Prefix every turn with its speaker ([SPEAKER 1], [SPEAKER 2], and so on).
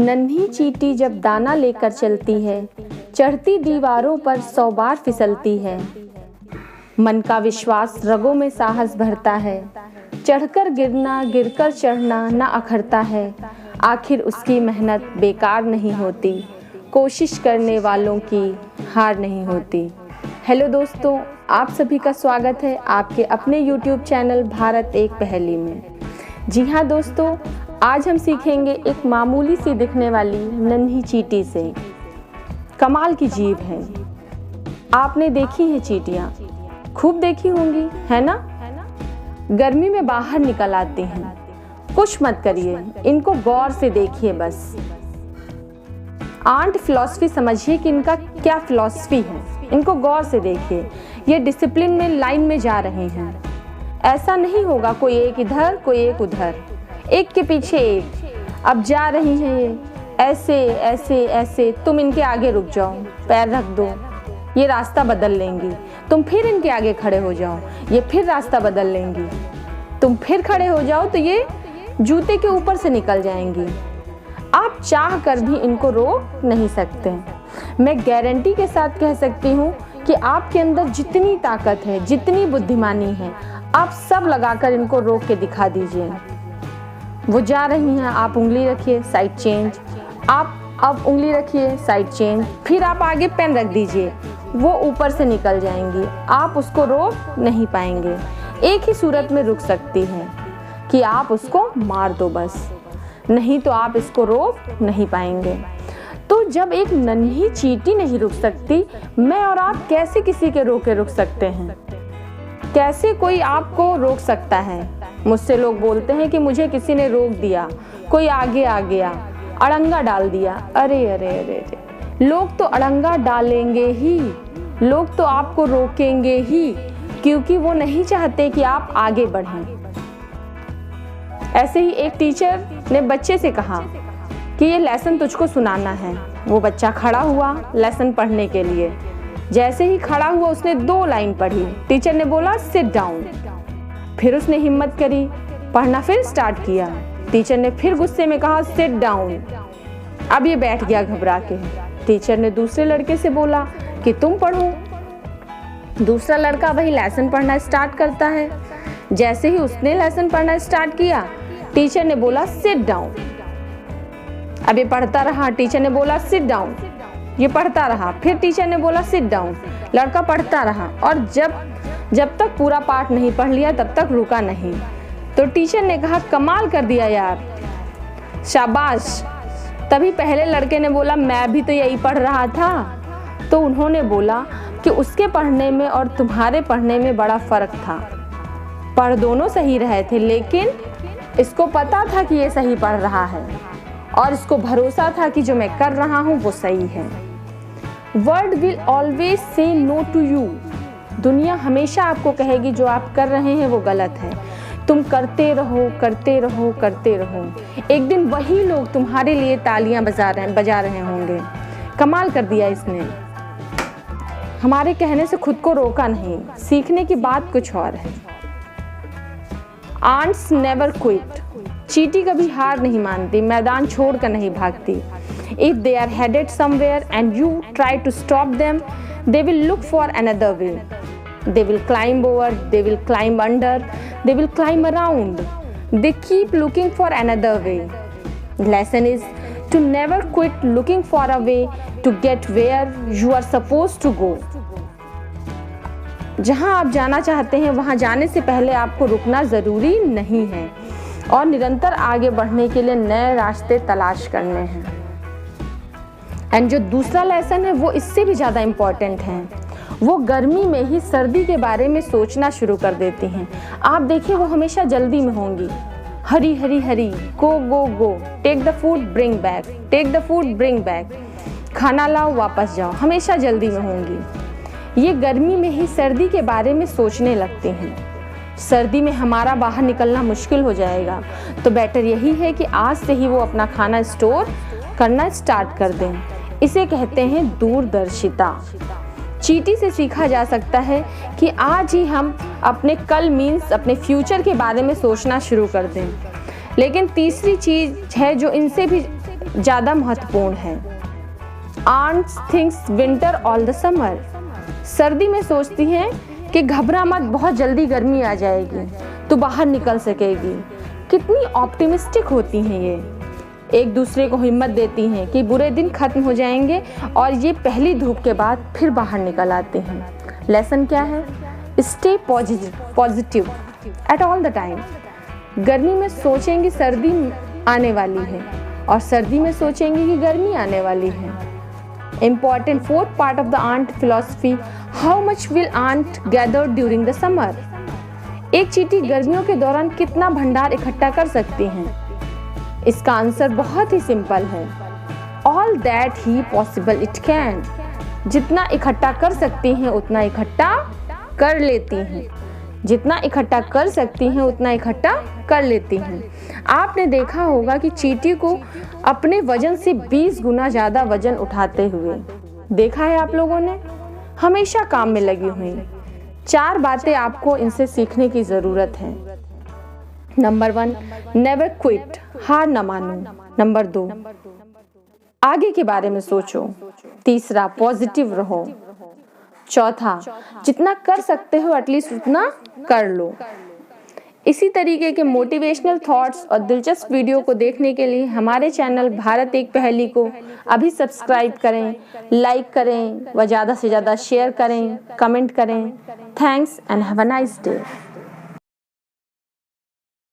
[SPEAKER 1] नन्ही चींटी जब दाना लेकर चलती है, चढ़ती दीवारों पर 100 बार फिसलती है। मन का विश्वास रगों में साहस भरता है, चढ़कर गिरना गिरकर चढ़ना न अखरता है। आखिर उसकी मेहनत बेकार नहीं होती, कोशिश करने वालों की हार नहीं होती। हेलो दोस्तों, आप सभी का स्वागत है आपके अपने YouTube चैनल भारत एक पहेली में। जी हाँ दोस्तों, आज हम सीखेंगे एक मामूली सी दिखने वाली नन्ही चींटी से। कमाल की जीभ है। आपने देखी है चींटियाँ, खूब देखी होंगी, है ना? गर्मी में बाहर निकल आती हैं। कुछ मत करिए, इनको गौर से देखिए बस। आंट फिलॉसफी समझिए कि इनका क्या फिलॉसफी है। इनको गौर से देखिए, ये डिसिप्लिन में लाइन में जा रहे हैं। ऐसा नहीं होगा कोई एक इधर कोई एक उधर, एक के पीछे एक। अब जा रही हैं ये ऐसे ऐसे ऐसे। तुम इनके आगे रुक जाओ, पैर रख दो, ये रास्ता बदल लेंगी। तुम फिर इनके आगे खड़े हो जाओ, ये फिर रास्ता बदल लेंगी। तुम फिर खड़े हो जाओ तो ये जूते के ऊपर से निकल जाएंगी। आप चाह कर भी इनको रोक नहीं सकते। मैं गारंटी के साथ कह सकती हूँ कि आपके अंदर जितनी ताकत है, जितनी बुद्धिमानी है, आप सब लगाकर इनको रोक के दिखा दीजिए। वो जा रही हैं, आप उंगली रखिए, साइड चेंज। आप अब उंगली रखिए, साइड चेंज। फिर आप आगे पेन रख दीजिए, वो ऊपर से निकल जाएंगी। आप उसको रोक नहीं पाएंगे। एक ही सूरत में रुक सकती है कि आप उसको मार दो बस, नहीं तो आप इसको रोक नहीं पाएंगे। तो जब एक नन्ही चींटी नहीं रुक सकती, मैं और आप कैसे किसी के रोके रुक सकते हैं? कैसे कोई आपको रोक सकता है? मुझसे लोग बोलते हैं कि मुझे किसी ने रोक दिया, कोई आगे आ गया, अड़ंगा डाल दिया। अरे अरे अरे अरे, लोग तो अड़ंगा डालेंगे ही, लोग तो आपको रोकेंगे ही, क्योंकि वो नहीं चाहते कि आप आगे बढ़ें। ऐसे ही एक टीचर ने बच्चे से कहा कि ये लेसन तुझको सुनाना है। वो बच्चा खड़ा हुआ लेसन पढ़ने के लिए। जैसे ही खड़ा हुआ उसने 2 लाइन पढ़ी। टीचर ने बोला सिट डाउन। फिर उसने हिम्मत करी, पढ़ना फिर स्टार्ट किया। टीचर ने फिर गुस्से में कहा सिट डाउन। अब ये बैठ गया घबरा के। टीचर ने दूसरे लड़के से बोला कि तुम पढ़ो। दूसरा लड़का वही लेसन पढ़ना स्टार्ट करता है। जैसे ही उसने लेसन पढ़ना स्टार्ट किया, टीचर ने बोला सिट डाउन। अब ये पढ़ता रहा। टीचर ने बोला सिट डाउन। ये पढ़ता रहा। फिर टीचर ने बोला सिट डाउन। लड़का पढ़ता रहा और जब तक पूरा पाठ नहीं पढ़ लिया तब तक रुका नहीं। तो टीचर ने कहा कमाल कर दिया यार, शाबाश। तभी पहले लड़के ने बोला मैं भी तो यही पढ़ रहा था। तो उन्होंने बोला कि उसके पढ़ने में और तुम्हारे पढ़ने में बड़ा फर्क था। पढ़ दोनों सही रहे थे, लेकिन इसको पता था कि ये सही पढ़ रहा है और इसको भरोसा था कि जो मैं कर रहा हूँ वो सही है। World will always say no to you. दुनिया हमेशा आपको कहेगी जो आप कर रहे हैं वो गलत है। तुम करते रहो करते रहो करते रहो। एक दिन वही लोग तुम्हारे लिए तालियां बजा रहे होंगे। कमाल कर दिया इसने। हमारे कहने से खुद को रोका नहीं। सीखने की बात कुछ और है। Ants never quit. चींटी कभी हार नहीं मानती, मैदान छोड़कर नहीं भागती। If they are headed somewhere and you try to stop them, they will look for another way. They will climb over, they will climb under, they will climb around. They keep looking for another way. Lesson is to never quit looking for a way to get where you are supposed to go. जहाँ आप जाना चाहते हैं वहाँ जाने से पहले आपको रुकना ज़रूरी नहीं है और निरंतर आगे बढ़ने के लिए नए रास्ते तलाश करने हैं। एंड जो दूसरा लेसन है वो इससे भी ज़्यादा इम्पॉर्टेंट है। वो गर्मी में ही सर्दी के बारे में सोचना शुरू कर देती हैं। आप देखिए वो हमेशा जल्दी में होंगी। Hurry hurry hurry, go go go, take the food bring back, take the food bring back. खाना लाओ वापस जाओ, हमेशा जल्दी में होंगी। ये गर्मी में ही सर्दी के बारे में सोचने लगती हैं। सर्दी में हमारा बाहर निकलना मुश्किल हो जाएगा, तो बेटर यही है कि आज से ही वो अपना खाना स्टोर करना स्टार्ट कर दें। इसे कहते हैं दूरदर्शिता। चींटी से सीखा जा सकता है कि आज ही हम अपने कल मीन्स अपने फ्यूचर के बारे में सोचना शुरू कर दें। लेकिन तीसरी चीज़ है जो इनसे भी ज़्यादा महत्वपूर्ण है। Ants thinks winter all the summer. सर्दी में सोचती हैं कि घबरा मत, बहुत जल्दी गर्मी आ जाएगी तो बाहर निकल सकेगी। कितनी ऑप्टिमिस्टिक होती हैं ये, एक दूसरे को हिम्मत देती हैं कि बुरे दिन खत्म हो जाएंगे और ये पहली धूप के बाद फिर बाहर निकल आते हैं। लेसन क्या है? Stay positive at all the time. गर्मी में सोचेंगी सर्दी आने वाली है और सर्दी में सोचेंगी कि गर्मी आने वाली है। Important fourth part of the ant philosophy, how much will ant gather during the summer. एक चींटी गर्मियों के दौरान कितना भंडार इकट्ठा कर सकती हैं? इसका आंसर बहुत ही सिंपल है, all that he possible it can. जितना इकट्ठा कर सकती हैं उतना इकट्ठा कर लेती हैं, जितना इकट्ठा कर सकती हैं उतना इकट्ठा कर लेती हैं। आपने देखा होगा कि चींटी को अपने वजन से 20 गुना ज़्यादा वजन उठाते हुए देखा है आप लोगों ने। हमेशा काम में लगी हुई। 4 बातें आपको इनसे सीखने की ज़रूरत है। नंबर 1, नेवर क्विट, हार न मानो। नंबर 2, आगे के बारे में सोचो। तीसरा, पॉजिटिव रहो। चौथा, जितना कर सकते हो एटलीस्ट उतना कर लो। इसी तरीके के मोटिवेशनल थॉट्स और दिलचस्प वीडियो को देखने के लिए हमारे चैनल भारत एक पहेली को अभी सब्सक्राइब करें, लाइक करें व ज़्यादा से ज़्यादा शेयर करें, कमेंट करें। Thanks and have a nice day.